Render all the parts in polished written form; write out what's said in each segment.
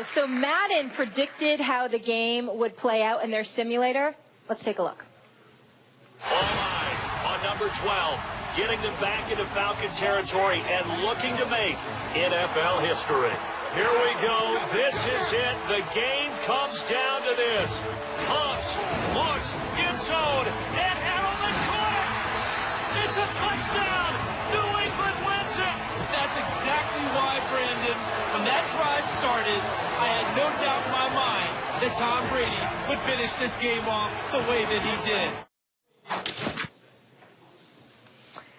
So Madden predicted how the game would play out in their simulator. Let's take a look. All eyes on number 12, getting them back into Falcon territory and looking to make NFL history. Here we go. This is it. The game comes down to this. Pumps, looks, in zone, and Edelman caught it. It's a touchdown. New England wins it. That's exactly why, Brandon, when that drive started, I had no doubt in my mind that Tom Brady would finish this game off the way that he did.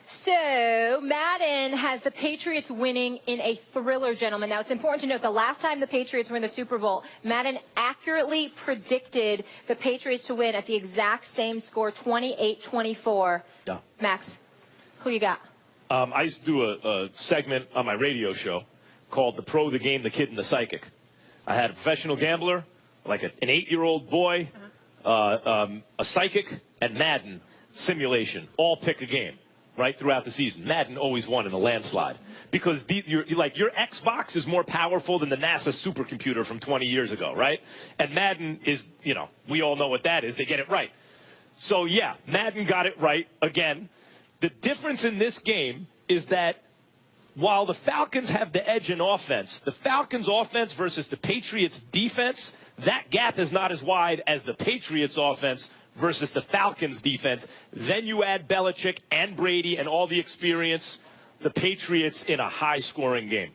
So Madden has the Patriots winning in a thriller, gentlemen. Now, it's important to note the last time the Patriots were in the Super Bowl, Madden accurately predicted the Patriots to win at the exact same score, 28-24. Yeah. Max, who you got? I used to do a segment on my radio show called The Pro, the Game, the Kid, and the Psychic. I had a professional gambler, like an 8-year-old boy, a psychic, and Madden simulation. All pick a game, right, throughout the season. Madden always won in a landslide because your Xbox is more powerful than the NASA supercomputer from 20 years ago, right? And Madden is, we all know what that is. They get it right. So, yeah, Madden got it right again. The difference in this game is that while the Falcons have the edge in offense, the Falcons' offense versus the Patriots' defense, that gap is not as wide as the Patriots' offense versus the Falcons' defense. Then you add Belichick and Brady and all the experience, the Patriots in a high-scoring game.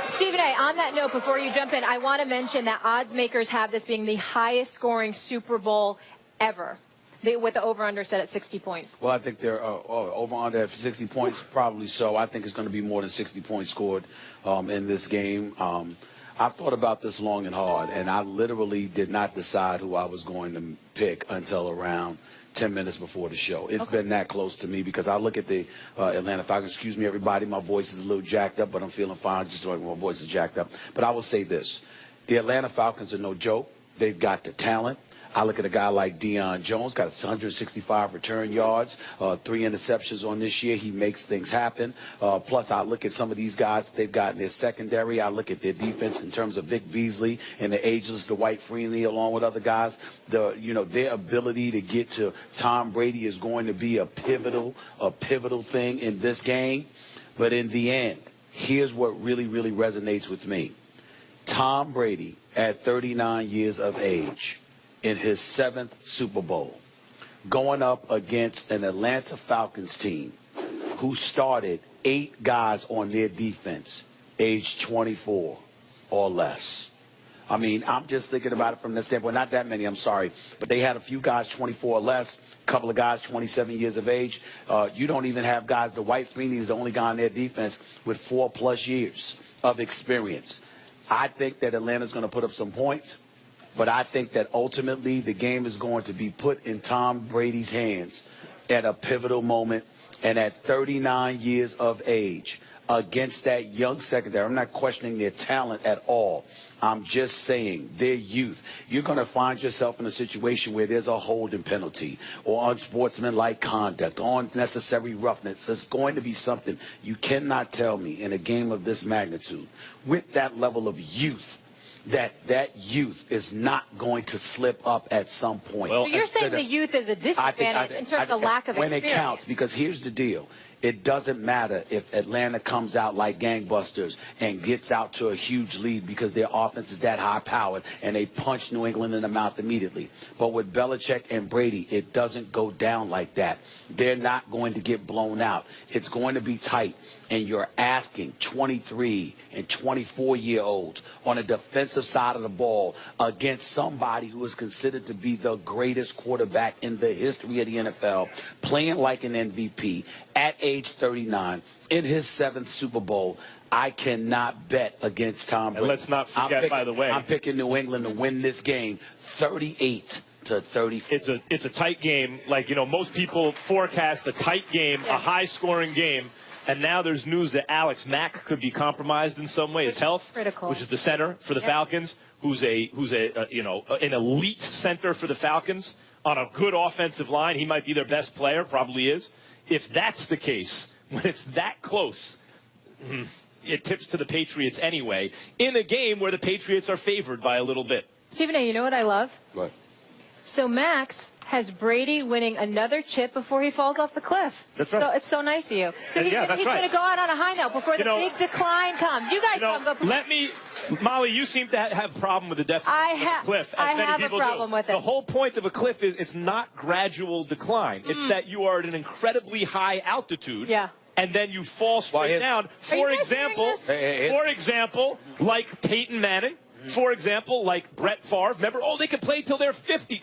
Stephen A., on that note, before you jump in, I want to mention that odds makers have this being the highest-scoring Super Bowl ever, with the over-under set at 60 points. Well, I think they're over-under at 60 points, probably so. I think it's going to be more than 60 points scored in this game. I've thought about this long and hard, and I literally did not decide who I was going to pick until around 10 minutes before the show. It's been that close to me because I look at the Atlanta Falcons. Excuse me, everybody. My voice is a little jacked up, but I'm feeling fine just like my voice is jacked up. But I will say this. The Atlanta Falcons are no joke. They've got the talent. I look at a guy like Deion Jones, got 165 return yards, 3 interceptions on this year. He makes things happen. Plus, I look at some of these guys they've got in their secondary. I look at their defense in terms of Vic Beasley and the ageless Dwight Freeney, along with other guys. Their ability to get to Tom Brady is going to be a pivotal thing in this game. But in the end, here's what really, really resonates with me. Tom Brady, at 39 years of age, in his 7th Super Bowl, going up against an Atlanta Falcons team who started 8 guys on their defense, age 24 or less. I mean, I'm just thinking about it from this standpoint. Not that many, I'm sorry, but they had a few guys 24 or less, a couple of guys 27 years of age. You don't even have guys, Dwight Freeney is the only guy on their defense with 4+ years of experience. I think that Atlanta's going to put up some points. But I think that ultimately the game is going to be put in Tom Brady's hands at a pivotal moment. And at 39 years of age, against that young secondary, I'm not questioning their talent at all. I'm just saying their youth. You're going to find yourself in a situation where there's a holding penalty or unsportsmanlike conduct or unnecessary roughness. There's going to be something. You cannot tell me in a game of this magnitude with that level of youth that youth is not going to slip up at some point. Well, you're saying the youth is a disadvantage in terms of lack of experience. When it counts, because here's the deal. It doesn't matter if Atlanta comes out like gangbusters and gets out to a huge lead because their offense is that high-powered and they punch New England in the mouth immediately. But with Belichick and Brady, it doesn't go down like that. They're not going to get blown out. It's going to be tight. And you're asking 23 and 24-year-olds on the defensive side of the ball against somebody who is considered to be the greatest quarterback in the history of the NFL, playing like an MVP at age 39 in his 7th Super Bowl. I cannot bet against Tom Brady. And let's not forget, by the way, I'm picking New England to win this game 38 to 34. It's a tight game. Like, most people forecast a tight game, a high-scoring game. And now there's news that Alex Mack could be compromised in some way, his health, critical, which is the center for the Falcons, who's an elite center for the Falcons on a good offensive line. He might be their best player, probably is. If that's the case, when it's that close, it tips to the Patriots anyway, in a game where the Patriots are favored by a little bit. Stephen A., you know what I love? What? So Max has Brady winning another chip before he falls off the cliff. That's right. So it's so nice of you. So he's, Yeah, that's he's right. going to go out on a high note before the big decline comes. You guys don't go. Molly, you seem to have a problem with the definition of a cliff, as many have people a problem do. with it. The whole point of a cliff is it's not gradual decline. It's that you are at an incredibly high altitude. Yeah. And then you fall straight down. For example, like Peyton Manning. For example, like Brett Favre. Remember, they could play till they're 50.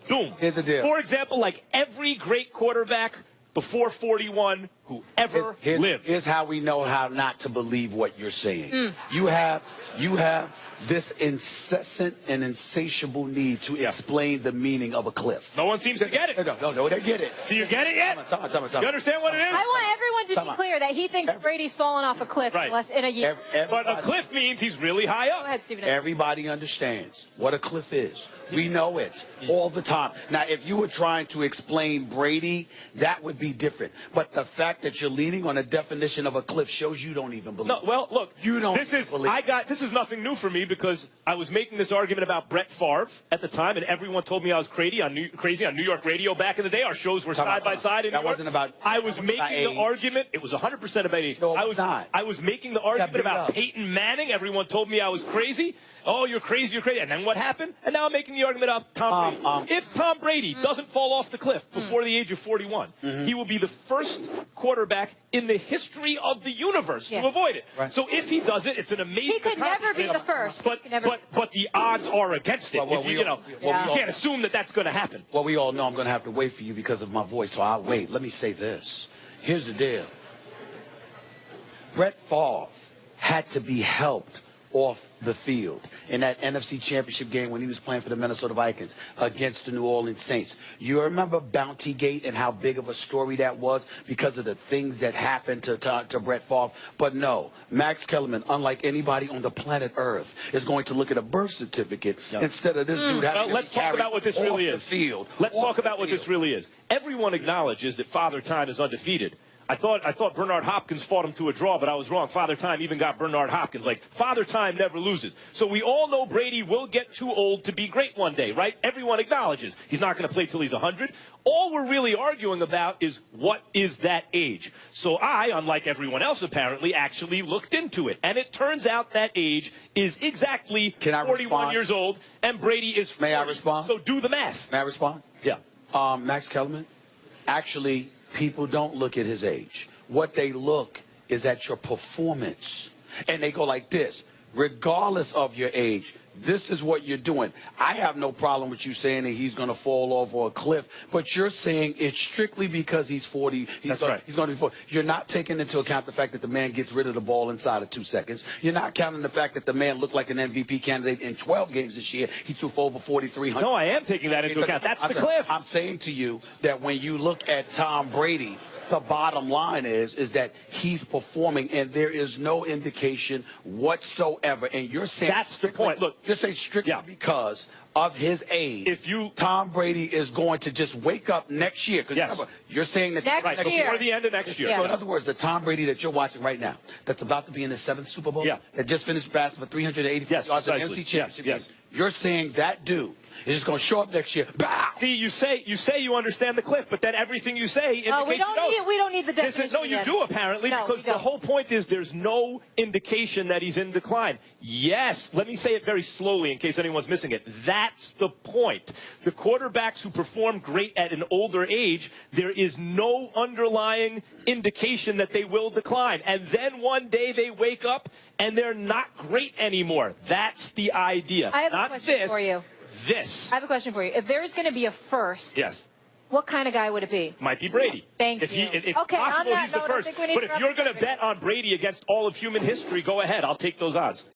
Boom. Here's the deal. For example, like every great quarterback before 41 who ever lived. Here's how we know how not to believe what you're saying. You have this incessant and insatiable need to explain the meaning of a cliff. No one seems to get it. No, they get it. Do you get it yet? You understand what it is? I want everyone to be clear that he thinks Brady's falling off a cliff in a year. But a cliff means he's really high up. Go ahead, Stephen. Everybody understands what a cliff is. We know it all the time. Now, if you were trying to explain Brady, that would be different. But the fact that you're leaning on a definition of a cliff shows you don't even believe. No, well, look, you don't believe. This is nothing new for me because I was making this argument about Brett Favre at the time, and everyone told me I was crazy on New York radio back in the day. Our shows were side by side in New York. That wasn't about. I was making the argument. It was 100% about age. No, it was not. I was making the argument about Peyton Manning. Everyone told me I was crazy. Oh, you're crazy, you're crazy. And then what happened? And now I'm making the argument about Tom Brady. If Tom Brady doesn't fall off the cliff before the age of 41, he will be the first quarterback in the history of the universe to avoid it. Right. So if he does it, it's an amazing He could never be the first. But the odds are against it. You can't assume that that's going to happen. Well, we all know I'm going to have to wait for you because of my voice, so I'll wait. Let me say this. Here's the deal. Brett Favre had to be helped off the field in that NFC Championship game when he was playing for the Minnesota Vikings against the New Orleans Saints. You remember Bounty Gate and how big of a story that was because of the things that happened to Brett Favre? But no, Max Kellerman, unlike anybody on the planet Earth, is going to look at a birth certificate instead of this dude having let's talk about what this really is. Let's talk about what this really is. Everyone acknowledges that Father Time is undefeated. I thought Bernard Hopkins fought him to a draw, but I was wrong. Father Time even got Bernard Hopkins. Like, Father Time never loses. So we all know Brady will get too old to be great one day, right? Everyone acknowledges he's not going to play till he's 100. All we're really arguing about is what is that age. So I, unlike everyone else apparently, actually looked into it. And it turns out that age is exactly 41 years old, and Brady is 40. May I respond? So do the math. May I respond? Yeah. Max Kellerman, actually, people don't look at his age. What they look is at your performance. And they go like this, regardless of your age, this is what you're doing. I have no problem with you saying that he's going to fall over a cliff, but you're saying it's strictly because he's 40. He's going to be 40. You're not taking into account the fact that the man gets rid of the ball inside of 2 seconds. You're not counting the fact that the man looked like an MVP candidate in 12 games this year. He threw for over 4,300. No, I am taking that into account. That's the cliff. I'm saying to you that when you look at Tom Brady, the bottom line is that he's performing, and there is no indication whatsoever. And you're saying that's the point. Look, you're saying strictly because of his age. Tom Brady is going to just wake up next year. Yes. Remember, you're saying that next year. Before the end of next year. So in other words, the Tom Brady that you're watching right now, that's about to be in his 7th Super Bowl, that just finished passing for 385 yards in the NFC Championship game. You're saying that dude is just going to show up next year. Bow! See, you say you understand the cliff, but then everything you say indicates we don't need the definition. No, you do apparently, because the whole point is there's no indication that he's in decline. Yes, let me say it very slowly in case anyone's missing it. That's the point. The quarterbacks who perform great at an older age, there is no underlying indication that they will decline. And then one day they wake up and they're not great anymore. That's the idea. I have a question for you. I have a question for you. If there is going to be a first, yes, what kind of guy would it be? Might be Brady. Thank you. It's possible he's the first. But if you're going to bet on Brady against all of human history, go ahead. I'll take those odds.